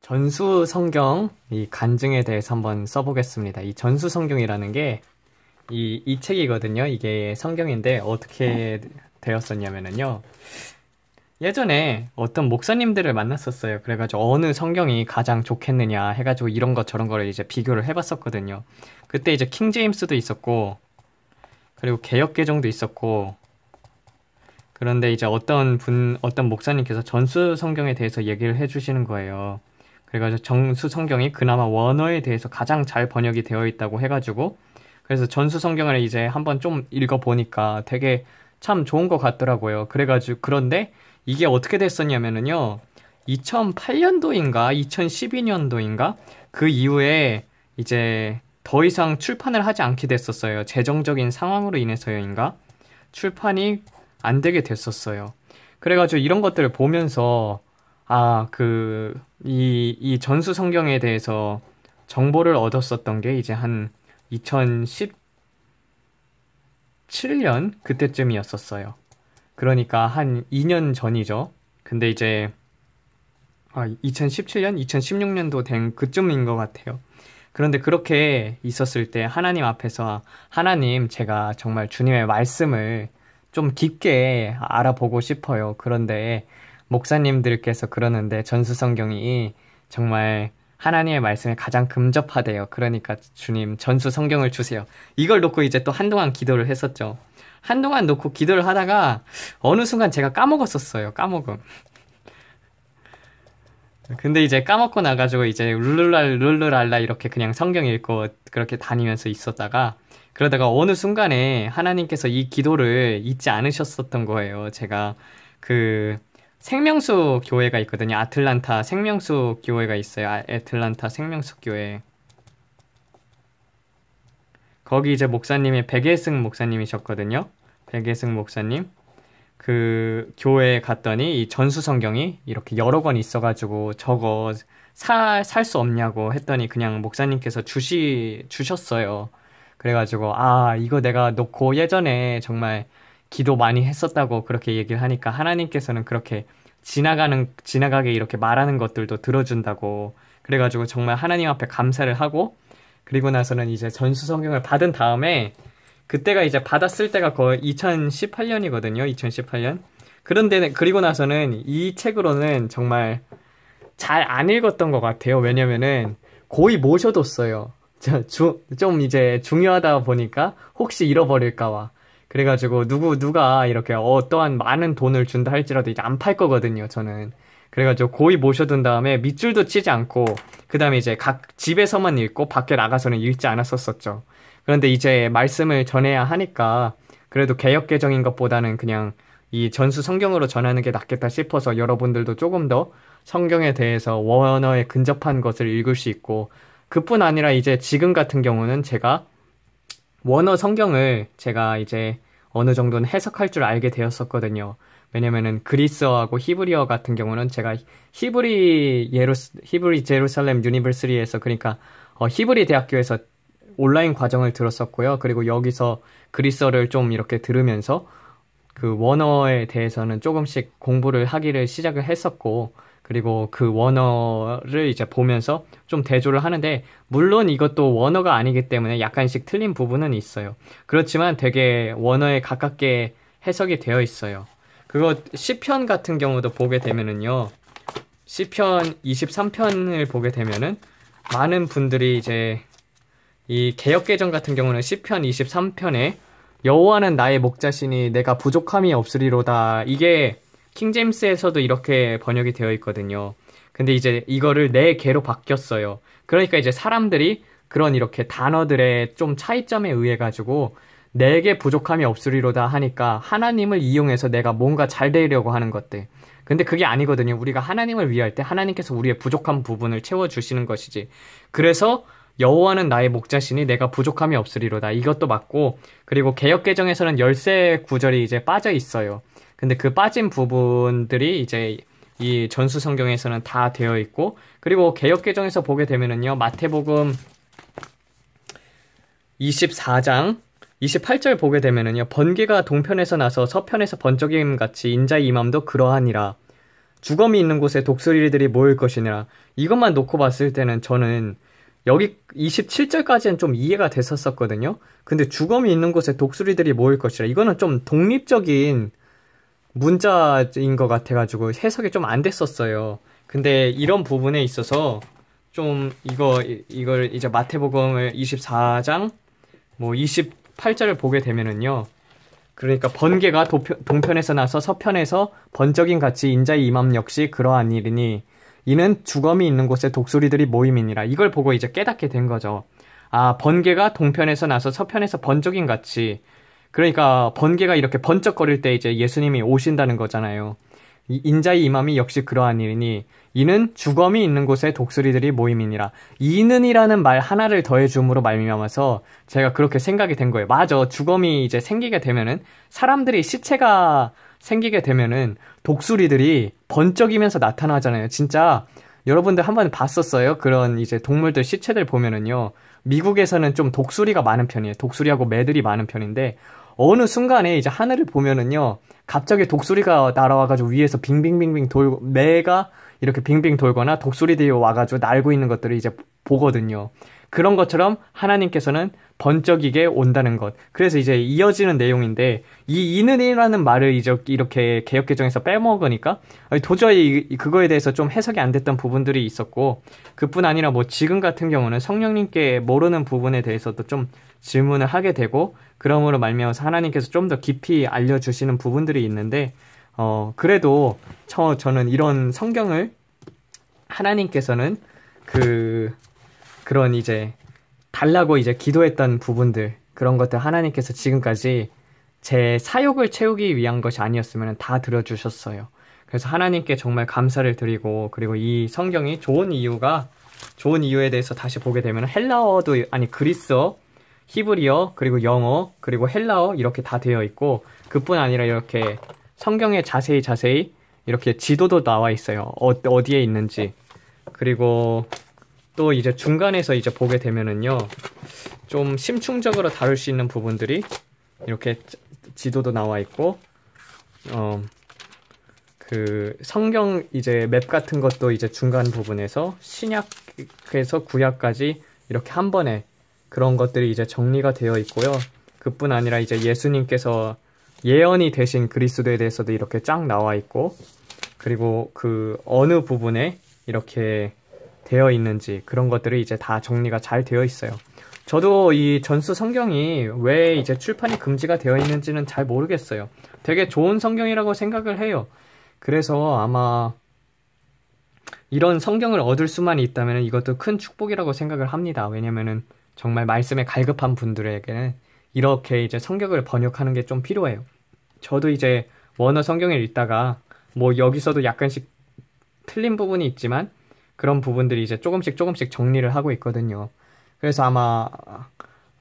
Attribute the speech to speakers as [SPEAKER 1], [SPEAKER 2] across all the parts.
[SPEAKER 1] 전수 성경 이 간증에 대해서 한번 써보겠습니다. 이 전수 성경이라는 게 이 책이거든요. 이게 성경인데 어떻게 되었었냐면요. 예전에 어떤 목사님들을 만났었어요. 그래가지고 어느 성경이 가장 좋겠느냐 해가지고 이런 것 저런 거를 이제 비교를 해봤었거든요. 그때 이제 킹제임스도 있었고, 그리고 개역개정도 있었고, 그런데 이제 어떤 목사님께서 전수 성경에 대해서 얘기를 해주시는 거예요. 그래가지고 전수 성경이 그나마 원어에 대해서 가장 잘 번역이 되어 있다고 해가지고, 그래서 전수 성경을 이제 한번 좀 읽어보니까 되게 참 좋은 것 같더라고요. 그래가지고, 그런데 이게 어떻게 됐었냐면은요, 2008년도인가, 2012년도인가, 그 이후에 이제 더 이상 출판을 하지 않게 됐었어요. 재정적인 상황으로 인해서인가? 출판이 안 되게 됐었어요. 그래가지고 이런 것들을 보면서, 이 전수 성경에 대해서 정보를 얻었었던 게 이제 한 2017년 그때쯤이었었어요. 그러니까 한 2년 전이죠. 근데 이제 2017년, 2016년도 된 그쯤인 것 같아요. 그런데 그렇게 있었을 때 하나님 앞에서 하나님, 제가 정말 주님의 말씀을 좀 깊게 알아보고 싶어요. 그런데 목사님들께서 그러는데 전수성경이 정말 하나님의 말씀에 가장 근접하대요. 그러니까 주님 전수 성경을 주세요. 이걸 놓고 이제 또 한동안 기도를 했었죠. 한동안 놓고 기도를 하다가 어느 순간 제가 까먹었었어요. 까먹음. 근데 이제 까먹고 나가지고 이제 룰루랄라 이렇게 그냥 성경 읽고 그렇게 다니면서 있었다가 그러다가 어느 순간에 하나님께서 이 기도를 잊지 않으셨었던 거예요. 제가 그 생명수 교회가 있거든요. 아틀란타 생명수 교회가 있어요. 애틀란타 생명수 교회. 거기 이제 목사님이 백예승 목사님이셨거든요. 백예승 목사님. 그 교회에 갔더니 이 전수 성경이 이렇게 여러 권 있어가지고 저거 살 수 없냐고 했더니 그냥 목사님께서 주셨어요. 그래가지고 이거 내가 놓고 예전에 정말 기도 많이 했었다고 그렇게 얘기를 하니까 하나님께서는 그렇게 지나가게 이렇게 말하는 것들도 들어준다고. 그래가지고 정말 하나님 앞에 감사를 하고, 그리고 나서는 이제 전수 성경을 받은 다음에 그때가 이제 받았을 때가 거의 2018년이거든요. 2018년. 그런데 그리고 나서는 이 책으로는 정말 잘 안 읽었던 것 같아요. 왜냐면은 거의 모셔뒀어요. 좀 이제 중요하다 보니까 혹시 잃어버릴까봐. 그래가지고 누가 이렇게 어떠한 많은 돈을 준다 할지라도 이제 안 팔 거거든요. 저는. 그래가지고 고이 모셔둔 다음에 밑줄도 치지 않고 그 다음에 이제 각 집에서만 읽고 밖에 나가서는 읽지 않았었죠. 그런데 이제 말씀을 전해야 하니까 그래도 개역개정인 것보다는 그냥 이 전수 성경으로 전하는 게 낫겠다 싶어서 여러분들도 조금 더 성경에 대해서 원어에 근접한 것을 읽을 수 있고, 그뿐 아니라 이제 지금 같은 경우는 제가 원어 성경을 제가 이제 어느 정도는 해석할 줄 알게 되었었거든요. 왜냐면은 그리스어하고 히브리어 같은 경우는 제가 히브리 제루살렘 유니버시티에서, 그러니까 히브리 대학교에서 온라인 과정을 들었었고요. 그리고 여기서 그리스어를 좀 이렇게 들으면서 그 원어에 대해서는 조금씩 공부를 하기를 시작을 했었고, 그리고 그 원어를 이제 보면서 좀 대조를 하는데, 물론 이것도 원어가 아니기 때문에 약간씩 틀린 부분은 있어요. 그렇지만 되게 원어에 가깝게 해석이 되어 있어요. 그거 시편 같은 경우도 보게 되면은요, 시편 23편을 보게 되면은 많은 분들이 이제 이 개역개정 같은 경우는 시편 23편에 여호와는 나의 목자시니 내가 부족함이 없으리로다, 이게 킹제임스에서도 이렇게 번역이 되어 있거든요. 근데 이제 이거를 내 개로 바뀌었어요. 그러니까 이제 사람들이 그런 이렇게 단어들의 좀 차이점에 의해 가지고 내게 부족함이 없으리로다 하니까 하나님을 이용해서 내가 뭔가 잘 되려고 하는 것들. 근데 그게 아니거든요. 우리가 하나님을 위할 때 하나님께서 우리의 부족한 부분을 채워주시는 것이지. 그래서 여호와는 나의 목자시니 내가 부족함이 없으리로다, 이것도 맞고, 그리고 개역개정에서는 열세 구절이 이제 빠져 있어요. 근데 그 빠진 부분들이 이제 이 전수 성경에서는 다 되어 있고, 그리고 개역개정에서 보게 되면은요, 마태복음 24장 28절 보게 되면은요, 번개가 동편에서 나서 서편에서 번쩍임 같이 인자의 임함도 그러하니라. 주검이 있는 곳에 독수리들이 모일 것이니라. 이것만 놓고 봤을 때는 저는 여기 27절까지는 좀 이해가 됐었거든요. 근데 주검이 있는 곳에 독수리들이 모일 것이라. 이거는 좀 독립적인 문자인 것 같아가지고 해석이 좀 안 됐었어요. 근데 이런 부분에 있어서 좀 이걸 이제 마태복음을 24장 뭐 28절을 보게 되면은요. 그러니까 번개가 동편에서 나서 서편에서 번쩍임 같이 인자의 임함 역시 그러한 일이니 이는 주검이 있는 곳에 독수리들이 모임이니라. 이걸 보고 이제 깨닫게 된 거죠. 아, 번개가 동편에서 나서 서편에서 번쩍임 같이. 그러니까 번개가 이렇게 번쩍거릴 때 이제 예수님이 오신다는 거잖아요. 인자의 임함이 역시 그러한 일이니 이는 주검이 있는 곳에 독수리들이 모임이니라. 이는이라는 말 하나를 더해줌으로 말미암아서 제가 그렇게 생각이 된 거예요. 맞아. 주검이 이제 생기게 되면은 사람들이 시체가 생기게 되면은 독수리들이 번쩍이면서 나타나잖아요. 진짜 여러분들 한번 봤었어요? 그런 이제 동물들 시체들 보면은요. 미국에서는 좀 독수리가 많은 편이에요. 독수리하고 매들이 많은 편인데 어느 순간에 이제 하늘을 보면은요. 갑자기 독수리가 날아와가지고 위에서 빙빙빙빙 돌고 매가 이렇게 빙빙 돌거나 독수리들이 와가지고 날고 있는 것들을 이제 보거든요. 그런 것처럼 하나님께서는 번쩍이게 온다는 것. 그래서 이제 이어지는 내용인데 이 이는이라는 말을 이제 이렇게 개역개정에서 빼먹으니까 도저히 그거에 대해서 좀 해석이 안 됐던 부분들이 있었고 그뿐 아니라 뭐 지금 같은 경우는 성령님께 모르는 부분에 대해서도 좀 질문을 하게 되고 그러므로 말미암아서 하나님께서 좀 더 깊이 알려주시는 부분들이 있는데 그래도 저는 이런 성경을 하나님께서는 그런 이제 달라고 이제 기도했던 부분들 그런 것들 하나님께서 지금까지 제 사욕을 채우기 위한 것이 아니었으면 다 들어주셨어요. 그래서 하나님께 정말 감사를 드리고 그리고 이 성경이 좋은 이유에 대해서 다시 보게 되면 헬라어도 아니 그리스어, 히브리어, 그리고 영어, 그리고 헬라어 이렇게 다 되어 있고 그뿐 아니라 이렇게 성경에 자세히 이렇게 지도도 나와 있어요. 어디에 있는지. 그리고 또 이제 중간에서 이제 보게 되면은요. 좀 심층적으로 다룰 수 있는 부분들이 이렇게 지도도 나와 있고 그 성경 이제 맵 같은 것도 이제 중간 부분에서 신약에서 구약까지 이렇게 한 번에 그런 것들이 이제 정리가 되어 있고요. 그뿐 아니라 이제 예수님께서 예언이 되신 그리스도에 대해서도 이렇게 쫙 나와 있고 그리고 그 어느 부분에 이렇게 되어 있는지 그런 것들이 이제 다 정리가 잘 되어 있어요. 저도 이 전수 성경이 왜 이제 출판이 금지가 되어 있는지는 잘 모르겠어요. 되게 좋은 성경이라고 생각을 해요. 그래서 아마 이런 성경을 얻을 수만 있다면 이것도 큰 축복이라고 생각을 합니다. 왜냐면은 정말 말씀에 갈급한 분들에게는 이렇게 이제 성경을 번역하는 게 좀 필요해요. 저도 이제 원어 성경을 읽다가 뭐 여기서도 약간씩 틀린 부분이 있지만 그런 부분들이 이제 조금씩 정리를 하고 있거든요. 그래서 아마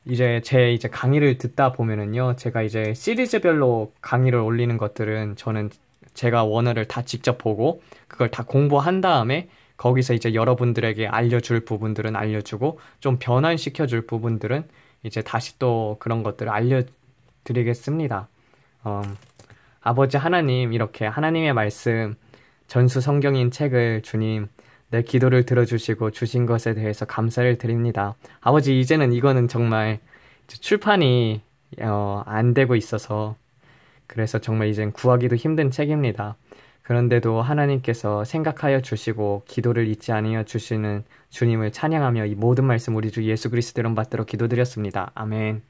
[SPEAKER 1] 이제 제 이제 강의를 듣다 보면은요. 제가 이제 시리즈별로 강의를 올리는 것들은 저는 제가 원어를 다 직접 보고 그걸 다 공부한 다음에 거기서 이제 여러분들에게 알려줄 부분들은 알려주고 좀 변환시켜줄 부분들은 이제 다시 또 그런 것들을 알려드리겠습니다. 아버지 하나님 이렇게 하나님의 말씀 전수 성경인 책을 주님 내 기도를 들어주시고 주신 것에 대해서 감사를 드립니다. 아버지 이제는 이거는 정말 출판이 안 되고 있어서 그래서 정말 이젠 구하기도 힘든 책입니다. 그런데도 하나님께서 생각하여 주시고 기도를 잊지 아니하여 주시는 주님을 찬양하며 이 모든 말씀 우리 주 예수 그리스도 이름 받들어 기도드렸습니다. 아멘.